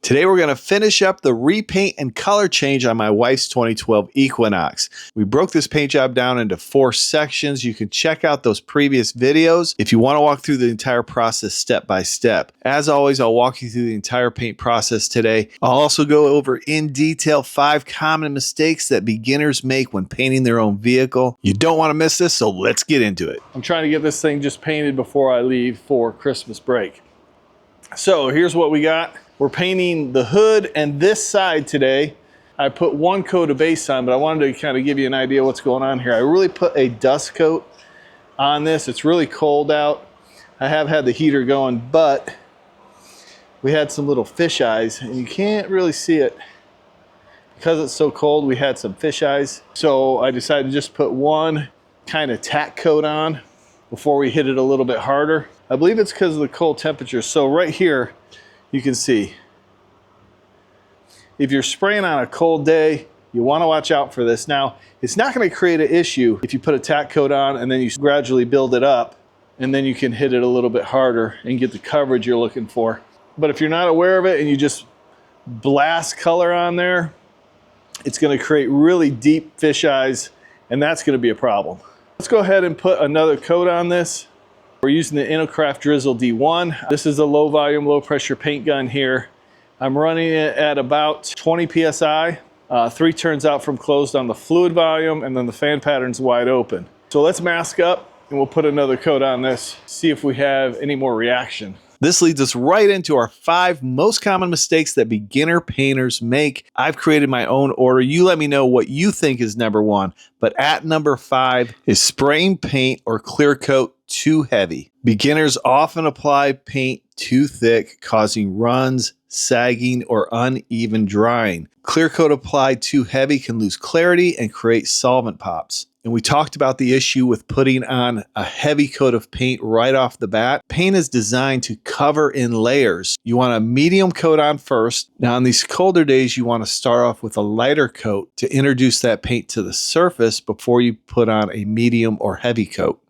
Today we're going to finish up the repaint and color change on my wife's 2012 Equinox. We broke this paint job down into 4 sections. You can check out those previous videos if you want to walk through the entire process step by step. As always, I'll walk you through the entire paint process today. I'll also go over in detail 5 common mistakes that beginners make when painting their own vehicle. You don't want to miss this, so let's get into it. I'm trying to get this thing just painted before I leave for Christmas break. So here's what we got. We're painting the hood and this side today. I put 1 coat of base on, but I wanted to kind of give you an idea what's going on here. I really put a dust coat on this. It's really cold out. I have had the heater going, but we had some little fish eyes and you can't really see it. Because it's so cold, we had some fish eyes. So I decided to just put 1 kind of tack coat on before we hit it a little bit harder. I believe it's because of the cold temperature. So right here, you can see, if you're spraying on a cold day, you want to watch out for this. Now, it's not going to create an issue if you put a tack coat on and then you gradually build it up, and then you can hit it a little bit harder and get the coverage you're looking for. But if you're not aware of it and you just blast color on there, it's going to create really deep fish eyes, and that's going to be a problem. Let's go ahead and put another coat on this. We're using the Inokraft Drizzle D1. This is a low volume, low pressure paint gun here. I'm running it at about 20 PSI, 3 turns out from closed on the fluid volume, and then the fan pattern's wide open. So let's mask up and we'll put another coat on this, see if we have any more reaction. This leads us right into our 5 most common mistakes that beginner painters make. I've created my own order. You let me know what you think is number 1. But at number 5 is spraying paint or clear coat too heavy. Beginners often apply paint too thick, causing runs, sagging, or uneven drying. Clear coat applied too heavy can lose clarity and create solvent pops. And we talked about the issue with putting on a heavy coat of paint right off the bat. Paint is designed to cover in layers. You want a medium coat on first. Now on these colder days, you want to start off with a lighter coat to introduce that paint to the surface before you put on a medium or heavy coat.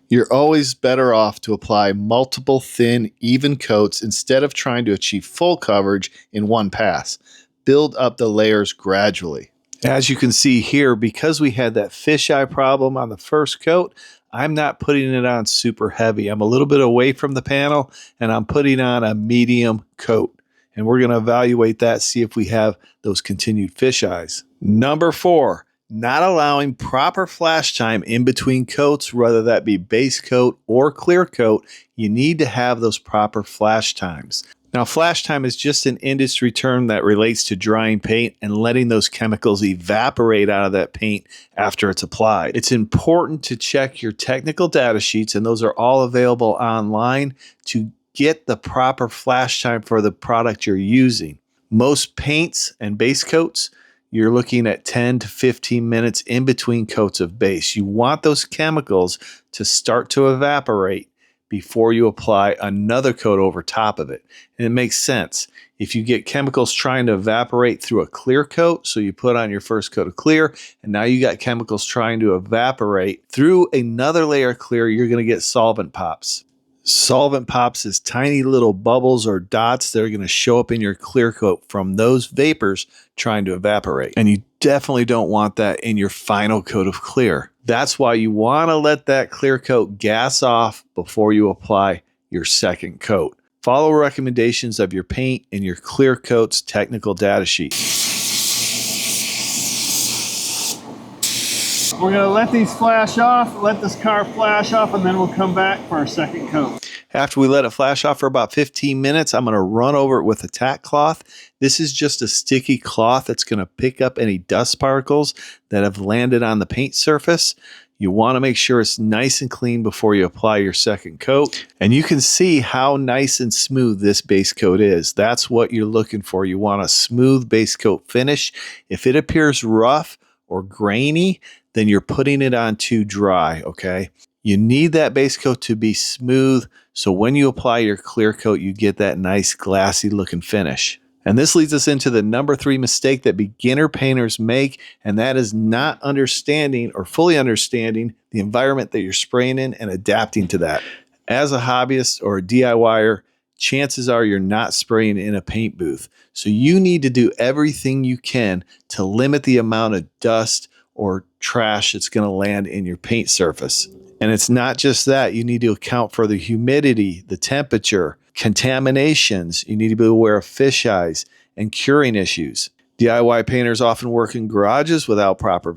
You're always better off to apply multiple thin, even coats instead of trying to achieve full coverage in one pass. Build up the layers gradually. As you can see here, because we had that fisheye problem on the first coat, I'm not putting it on super heavy. I'm a little bit away from the panel and I'm putting on a medium coat. And we're going to evaluate that, see if we have those continued fisheyes. Number 4. Not allowing proper flash time in between coats, whether that be base coat or clear coat. You need to have those proper flash times. Now, flash time is just an industry term that relates to drying paint and letting those chemicals evaporate out of that paint after it's applied. It's important to check your technical data sheets, and those are all available online, to get the proper flash time for the product you're using. Most paints and base coats, you're looking at 10 to 15 minutes in between coats of base. You want those chemicals to start to evaporate before you apply another coat over top of it. And it makes sense. If you get chemicals trying to evaporate through a clear coat, so you put on your first coat of clear, and now you got chemicals trying to evaporate through another layer of clear, you're going to get solvent pops. Solvent pops is tiny little bubbles or dots that are going to show up in your clear coat from those vapors trying to evaporate. And you definitely don't want that in your final coat of clear. That's why you want to let that clear coat gas off before you apply your second coat. Follow recommendations of your paint and your clear coat's technical data sheet. We're going to let these flash off, let this car flash off, and then we'll come back for our second coat. After we let it flash off for about 15 minutes, I'm going to run over it with a tack cloth. This is just a sticky cloth that's going to pick up any dust particles that have landed on the paint surface. You want to make sure it's nice and clean before you apply your second coat. And you can see how nice and smooth this base coat is. That's what you're looking for. You want a smooth base coat finish. If it appears rough or grainy, then you're putting it on too dry, okay? You need that base coat to be smooth, so when you apply your clear coat, you get that nice glassy looking finish. And this leads us into the number 3 mistake that beginner painters make, and that is not understanding or fully understanding the environment that you're spraying in and adapting to that. As a hobbyist or a DIYer, chances are you're not spraying in a paint booth. So you need to do everything you can to limit the amount of dust or trash that's going to land in your paint surface. And it's not just that. You need to account for the humidity, the temperature, contaminations. You need to be aware of fish eyes and curing issues. DIY painters often work in garages without proper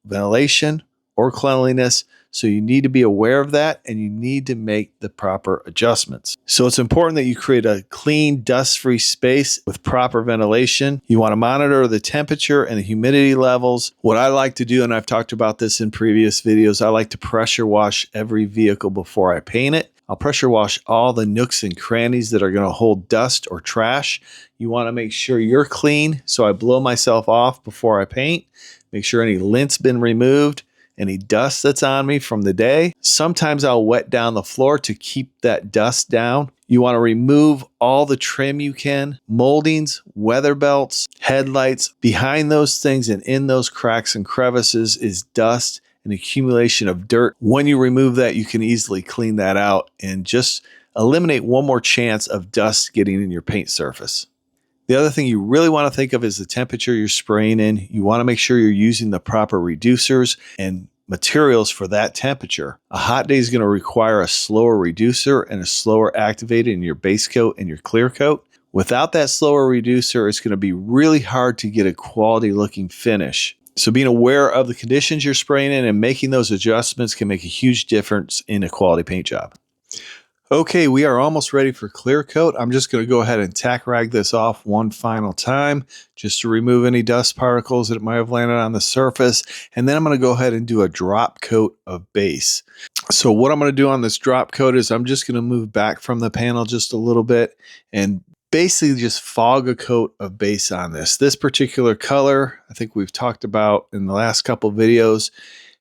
ventilation or cleanliness. So you need to be aware of that, and you need to make the proper adjustments. So it's important that you create a clean, dust-free space with proper ventilation. You want to monitor the temperature and the humidity levels. What I like to do, and I've talked about this in previous videos, I like to pressure wash every vehicle before I paint it. I'll pressure wash all the nooks and crannies that are going to hold dust or trash. You want to make sure you're clean, so I blow myself off before I paint. Make sure any lint's been removed, any dust that's on me from the day. Sometimes I'll wet down the floor to keep that dust down. You want to remove all the trim you can, moldings, weather belts, headlights. Behind those things and in those cracks and crevices is dust and accumulation of dirt. When you remove that, you can easily clean that out and just eliminate one more chance of dust getting in your paint surface. The other thing you really want to think of is the temperature you're spraying in. You want to make sure you're using the proper reducers and materials for that temperature. A hot day is going to require a slower reducer and a slower activator in your base coat and your clear coat. Without that slower reducer, it's going to be really hard to get a quality looking finish. So being aware of the conditions you're spraying in and making those adjustments can make a huge difference in a quality paint job. Okay, we are almost ready for clear coat. I'm just going to go ahead and tack rag this off one final time just to remove any dust particles that might have landed on the surface. And then I'm going to go ahead and do a drop coat of base. So what I'm going to do on this drop coat is I'm just going to move back from the panel just a little bit and basically just fog a coat of base on this. This particular color, I think we've talked about in the last couple videos,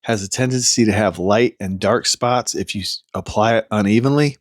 has a tendency to have light and dark spots if you apply it unevenly.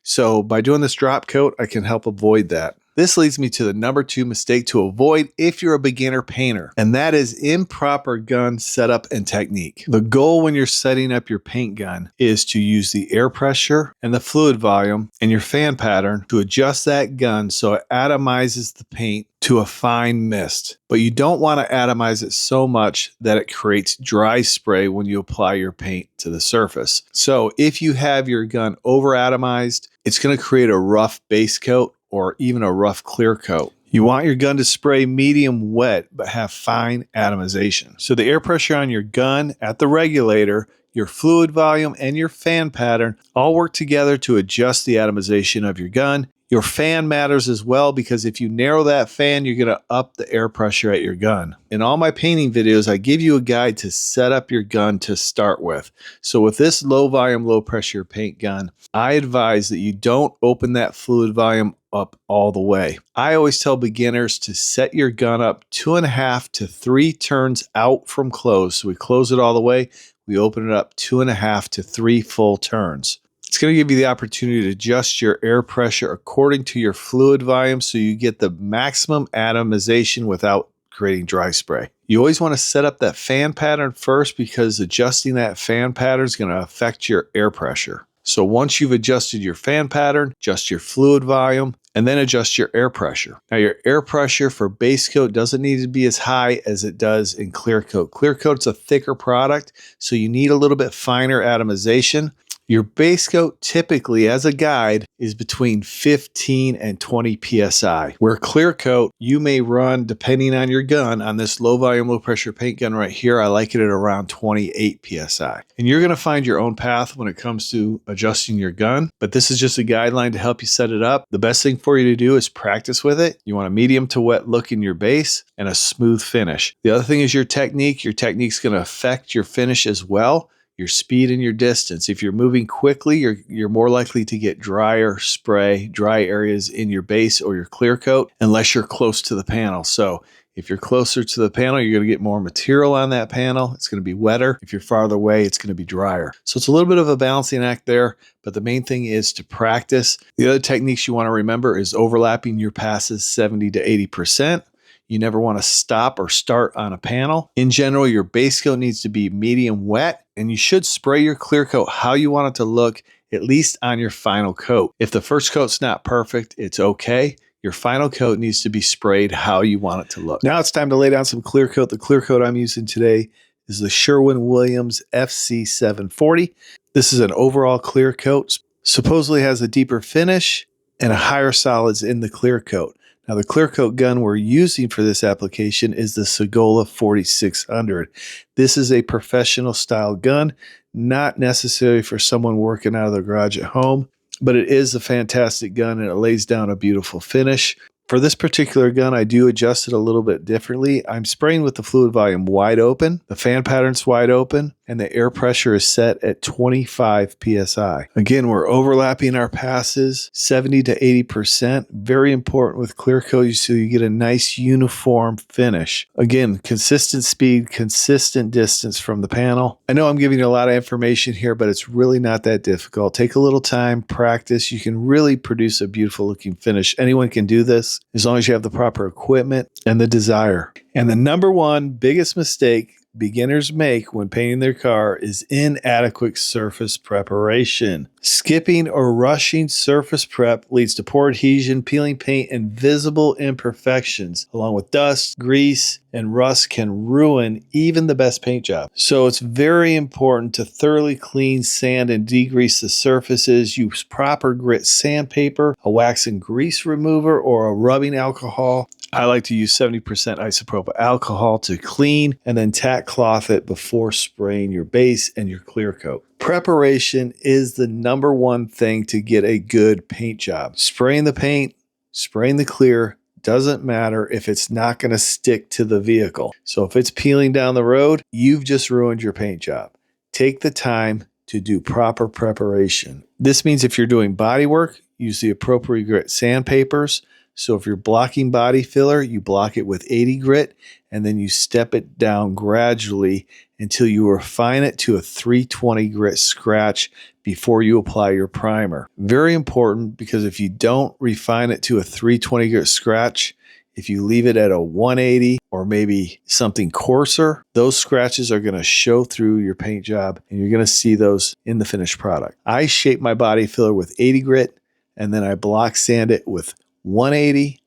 So by doing this drop coat, I can help avoid that. This leads me to the number 2 mistake to avoid if you're a beginner painter, and that is improper gun setup and technique. The goal when you're setting up your paint gun is to use the air pressure and the fluid volume and your fan pattern to adjust that gun so it atomizes the paint to a fine mist. But you don't want to atomize it so much that it creates dry spray when you apply your paint to the surface. So if you have your gun over atomized, it's going to create a rough base coat or even a rough clear coat. You want your gun to spray medium wet, but have fine atomization. So the air pressure on your gun at the regulator, your fluid volume, and your fan pattern all work together to adjust the atomization of your gun. Your fan matters as well because if you narrow that fan, you're going to up the air pressure at your gun. In all my painting videos, I give you a guide to set up your gun to start with. So with this low volume, low pressure paint gun, I advise that you don't open that fluid volume up all the way. I always tell beginners to set your gun up 2.5 to 3 turns out from close. So we close it all the way. We open it up 2.5 to 3 full turns. It's going to give you the opportunity to adjust your air pressure according to your fluid volume so you get the maximum atomization without creating dry spray. You always want to set up that fan pattern first because adjusting that fan pattern is going to affect your air pressure. So once you've adjusted your fan pattern, adjust your fluid volume, and then adjust your air pressure. Now your air pressure for base coat doesn't need to be as high as it does in clear coat. Clear coat's a thicker product, so you need a little bit finer atomization. Your base coat typically, as a guide, is between 15 and 20 psi. Where clear coat, you may run, depending on your gun, on this low volume, low pressure paint gun right here, I like it at around 28 psi. And you're going to find your own path when it comes to adjusting your gun, but this is just a guideline to help you set it up. The best thing for you to do is practice with it. You want a medium to wet look in your base and a smooth finish. The other thing is your technique. Your technique's going to affect your finish as well. Your speed and your distance. If you're moving quickly, you're more likely to get drier spray, dry areas in your base or your clear coat, unless you're close to the panel. So if you're closer to the panel, you're going to get more material on that panel. It's going to be wetter. If you're farther away, it's going to be drier. So it's a little bit of a balancing act there, but the main thing is to practice. The other techniques you want to remember is overlapping your passes 70 to 80%. You never want to stop or start on a panel. In general, your base coat needs to be medium wet, and you should spray your clear coat how you want it to look at least on your final coat. If the first coat's not perfect, it's okay. Your final coat needs to be sprayed how you want it to look. Now it's time to lay down some clear coat. The clear coat I'm using today is the Sherwin-Williams FC740. This is an overall clear coat. Supposedly has a deeper finish and a higher solids in the clear coat. Now the clear coat gun we're using for this application is the Sagola 4600. This is a professional style gun, not necessary for someone working out of their garage at home, but it is a fantastic gun and it lays down a beautiful finish. For this particular gun, I do adjust it a little bit differently. I'm spraying with the fluid volume wide open, the fan pattern's wide open, and the air pressure is set at 25 PSI. Again, we're overlapping our passes 70 to 80%. Very important with clear coat so you get a nice uniform finish. Again, consistent speed, consistent distance from the panel. I know I'm giving you a lot of information here, but it's really not that difficult. Take a little time, practice. You can really produce a beautiful looking finish. Anyone can do this as long as you have the proper equipment and the desire. And the number one biggest mistake beginners make when painting their car is inadequate surface preparation. Skipping or rushing surface prep leads to poor adhesion, peeling paint, and visible imperfections, along with dust, grease, and rust can ruin even the best paint job. So it's very important to thoroughly clean, sand, and degrease the surfaces. Use proper grit sandpaper, a wax and grease remover, or a rubbing alcohol. I like to use 70% isopropyl alcohol to clean and then tack cloth it before spraying your base and your clear coat. Preparation is the number one thing to get a good paint job. Spraying the paint, spraying the clear, doesn't matter if it's not going to stick to the vehicle. So if it's peeling down the road, you've just ruined your paint job. Take the time to do proper preparation. This means if you're doing body work, use the appropriate grit sandpapers. So if you're blocking body filler, you block it with 80 grit and then you step it down gradually until you refine it to a 320 grit scratch before you apply your primer. Very important, because if you don't refine it to a 320 grit scratch, if you leave it at a 180 or maybe something coarser, those scratches are going to show through your paint job and you're going to see those in the finished product. I shape my body filler with 80 grit and then I block sand it with 180,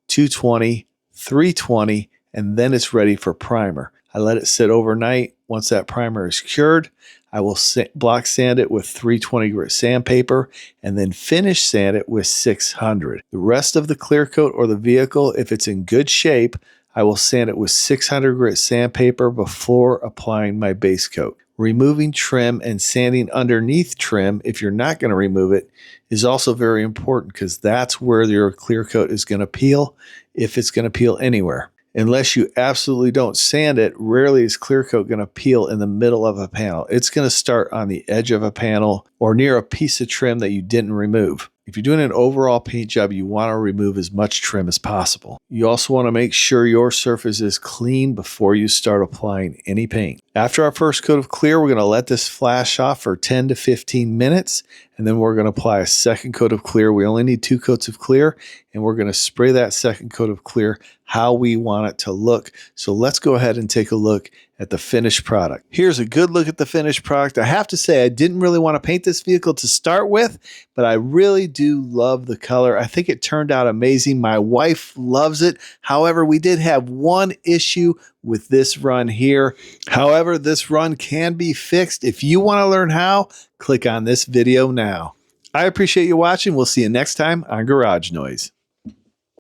220, 320, and then it's ready for primer. I let it sit overnight. Once that primer is cured, I will block sand it with 320 grit sandpaper and then finish sand it with 600. The rest of the clear coat or the vehicle, if it's in good shape, I will sand it with 600 grit sandpaper before applying my base coat. Removing trim and sanding underneath trim, if you're not going to remove it, is also very important because that's where your clear coat is going to peel, if it's going to peel anywhere. Unless you absolutely don't sand it, rarely is clear coat going to peel in the middle of a panel. It's going to start on the edge of a panel or near a piece of trim that you didn't remove. If you're doing an overall paint job, you want to remove as much trim as possible. You also want to make sure your surface is clean before you start applying any paint. After our first coat of clear, we're going to let this flash off for 10 to 15 minutes, and then we're going to apply a second coat of clear. We only need 2 coats of clear, and we're going to spray that second coat of clear how we want it to look. So let's go ahead and take a look at the finished product. Here's a good look at the finished product. I have to say, I didn't really want to paint this vehicle to start with, but I really do love the color. I think it turned out amazing. My wife loves it. However, we did have one issue with this run here. However, this run can be fixed. If you want to learn how, click on this video now. I appreciate you watching. We'll see you next time on Garage Noise.